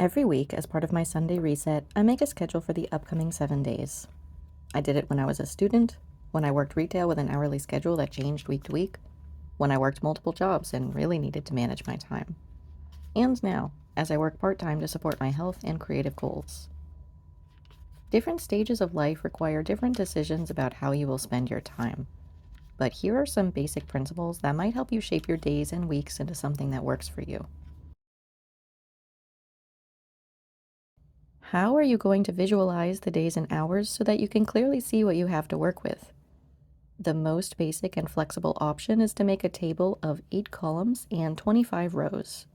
Every week, as part of my Sunday reset, I make a schedule for the upcoming 7 days. I did it when I was a student, when I worked retail with an hourly schedule that changed week to week, when I worked multiple jobs and really needed to manage my time, and now, as I work part-time to support my health and creative goals. Different stages of life require different decisions about how you will spend your time. But here are some basic principles that might help you shape your days and weeks into something that works for you. How are you going to visualize the days and hours so that you can clearly see what you have to work with? The most basic and flexible option is to make a table of 8 columns and 25 rows.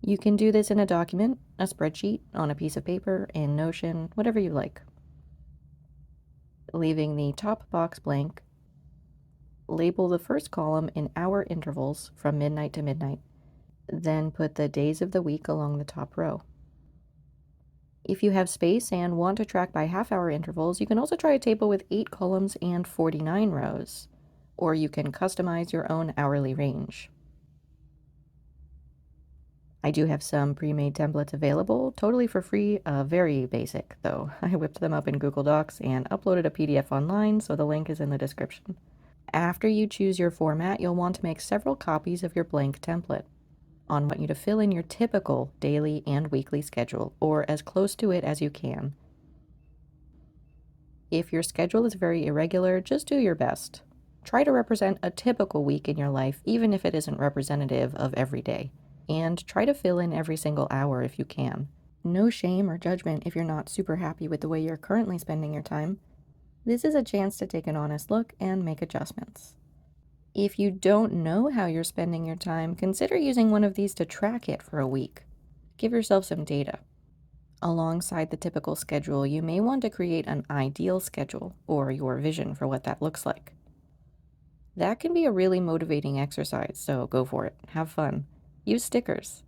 You can do this in a document, a spreadsheet, on a piece of paper, in Notion, whatever you like. Leaving the top box blank, label the first column in hour intervals from midnight to midnight, then put the days of the week along the top row. If you have space and want to track by half-hour intervals, you can also try a table with 8 columns and 49 rows, or you can customize your own hourly range. I do have some pre-made templates available, totally for free, very basic though. I whipped them up in Google Docs and uploaded a PDF online, so the link is in the description. After you choose your format, you'll want to make several copies of your blank template. I want you to fill in your typical daily and weekly schedule, or as close to it as you can. If your schedule is very irregular, just do your best. Try to represent a typical week in your life, even if it isn't representative of every day. And try to fill in every single hour if you can. No shame or judgment if you're not super happy with the way you're currently spending your time. This is a chance to take an honest look and make adjustments. If you don't know how you're spending your time, consider using one of these to track it for a week. Give yourself some data. Alongside the typical schedule, you may want to create an ideal schedule, or your vision for what that looks like. That can be a really motivating exercise, so go for it. Have fun. Use stickers.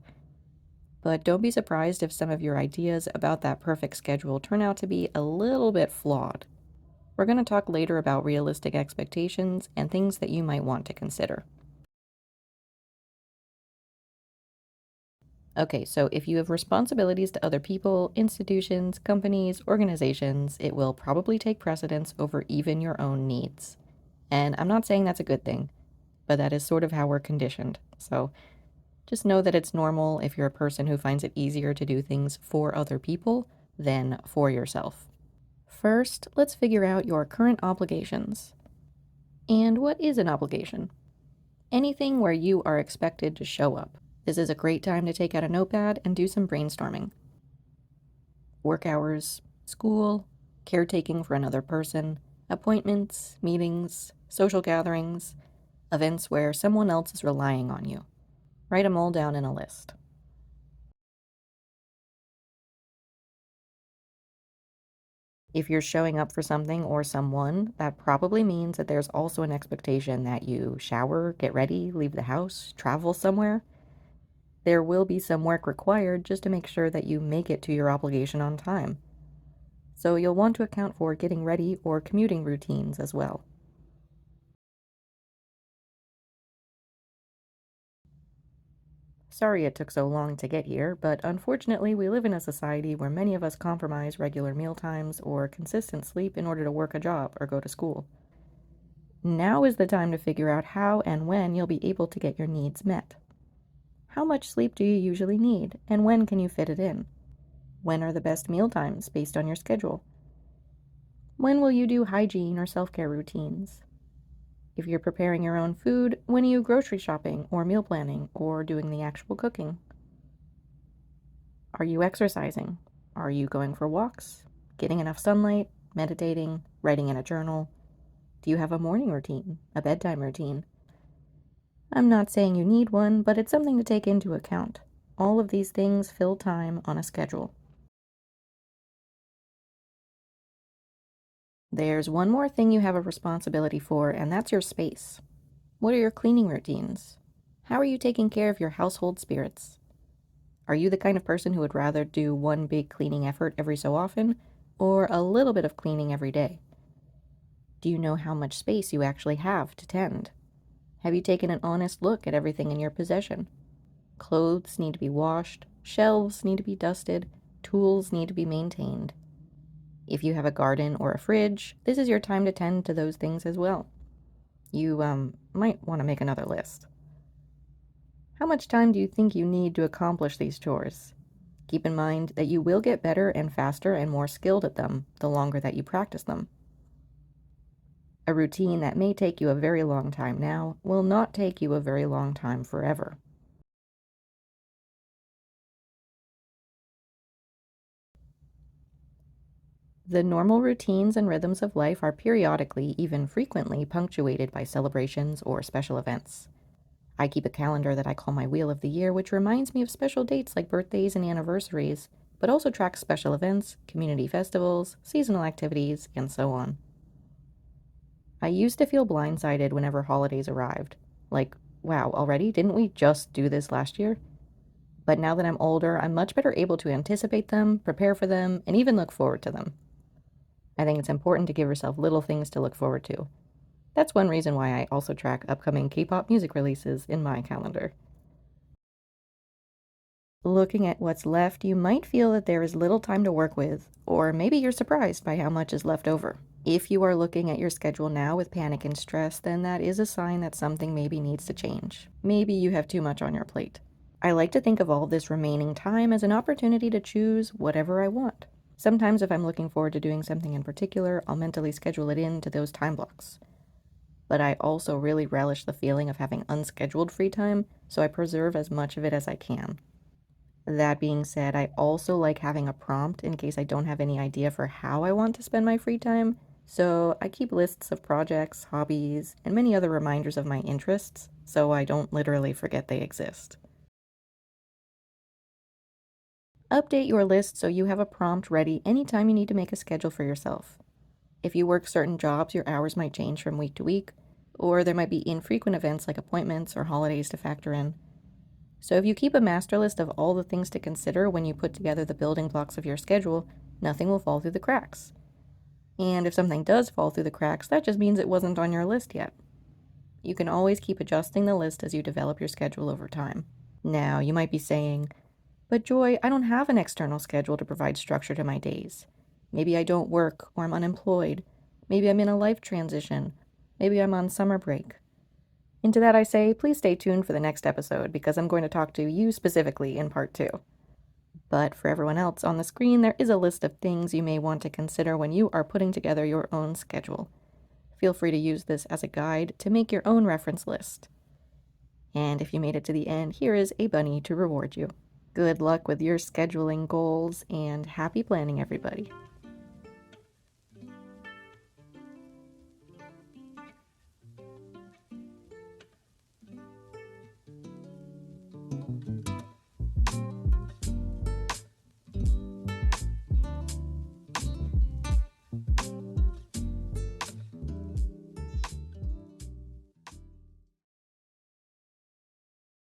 But don't be surprised if some of your ideas about that perfect schedule turn out to be a little bit flawed. We're going to talk later about realistic expectations and things that you might want to consider. Okay, so if you have responsibilities to other people, institutions, companies, organizations, it will probably take precedence over even your own needs. And I'm not saying that's a good thing, but that is sort of how we're conditioned. So just know that it's normal if you're a person who finds it easier to do things for other people than for yourself. First, let's figure out your current obligations. And what is an obligation? Anything where you are expected to show up. This is a great time to take out a notepad and do some brainstorming. Work hours, school, caretaking for another person, appointments, meetings, social gatherings, events where someone else is relying on you. Write them all down in a list. If you're showing up for something or someone, that probably means that there's also an expectation that you shower, get ready, leave the house, travel somewhere. There will be some work required just to make sure that you make it to your obligation on time. So you'll want to account for getting ready or commuting routines as well. Sorry it took so long to get here, but unfortunately we live in a society where many of us compromise regular meal times or consistent sleep in order to work a job or go to school. Now is the time to figure out how and when you'll be able to get your needs met. How much sleep do you usually need, and when can you fit it in? When are the best meal times based on your schedule? When will you do hygiene or self-care routines? If you're preparing your own food, when are you grocery shopping or meal planning or doing the actual cooking? Are you exercising? Are you going for walks? Getting enough sunlight? Meditating? Writing in a journal? Do you have a morning routine? A bedtime routine? I'm not saying you need one, but it's something to take into account. All of these things fill time on a schedule. There's one more thing you have a responsibility for, and that's your space. What are your cleaning routines? How are you taking care of your household spirits? Are you the kind of person who would rather do one big cleaning effort every so often, or a little bit of cleaning every day? Do you know how much space you actually have to tend? Have you taken an honest look at everything in your possession? Clothes need to be washed, Shelves need to be dusted. Tools need to be maintained. If you have a garden or a fridge, this is your time to tend to those things as well. You might want to make another list. How much time do you think you need to accomplish these chores? Keep in mind that you will get better and faster and more skilled at them the longer that you practice them. A routine that may take you a very long time now will not take you a very long time forever. The normal routines and rhythms of life are periodically, even frequently, punctuated by celebrations or special events. I keep a calendar that I call my Wheel of the Year, which reminds me of special dates like birthdays and anniversaries, but also tracks special events, community festivals, seasonal activities, and so on. I used to feel blindsided whenever holidays arrived. Like, wow, already? Didn't we just do this last year? But now that I'm older, I'm much better able to anticipate them, prepare for them, and even look forward to them. I think it's important to give yourself little things to look forward to. That's one reason why I also track upcoming K-pop music releases in my calendar. Looking at what's left, you might feel that there is little time to work with, or maybe you're surprised by how much is left over. If you are looking at your schedule now with panic and stress, then that is a sign that something maybe needs to change. Maybe you have too much on your plate. I like to think of all this remaining time as an opportunity to choose whatever I want. Sometimes if I'm looking forward to doing something in particular, I'll mentally schedule it into those time blocks. But I also really relish the feeling of having unscheduled free time, so I preserve as much of it as I can. That being said, I also like having a prompt in case I don't have any idea for how I want to spend my free time, so I keep lists of projects, hobbies, and many other reminders of my interests, so I don't literally forget they exist. Update your list so you have a prompt ready anytime you need to make a schedule for yourself. If you work certain jobs, your hours might change from week to week, or there might be infrequent events like appointments or holidays to factor in. So if you keep a master list of all the things to consider when you put together the building blocks of your schedule, nothing will fall through the cracks. And if something does fall through the cracks, that just means it wasn't on your list yet. You can always keep adjusting the list as you develop your schedule over time. Now, you might be saying, but Joy, I don't have an external schedule to provide structure to my days. Maybe I don't work, or I'm unemployed. Maybe I'm in a life transition. Maybe I'm on summer break. And to that I say, please stay tuned for the next episode because I'm going to talk to you specifically in part 2. But for everyone else on the screen, there is a list of things you may want to consider when you are putting together your own schedule. Feel free to use this as a guide to make your own reference list. And if you made it to the end, here is a bunny to reward you. Good luck with your scheduling goals and happy planning, everybody.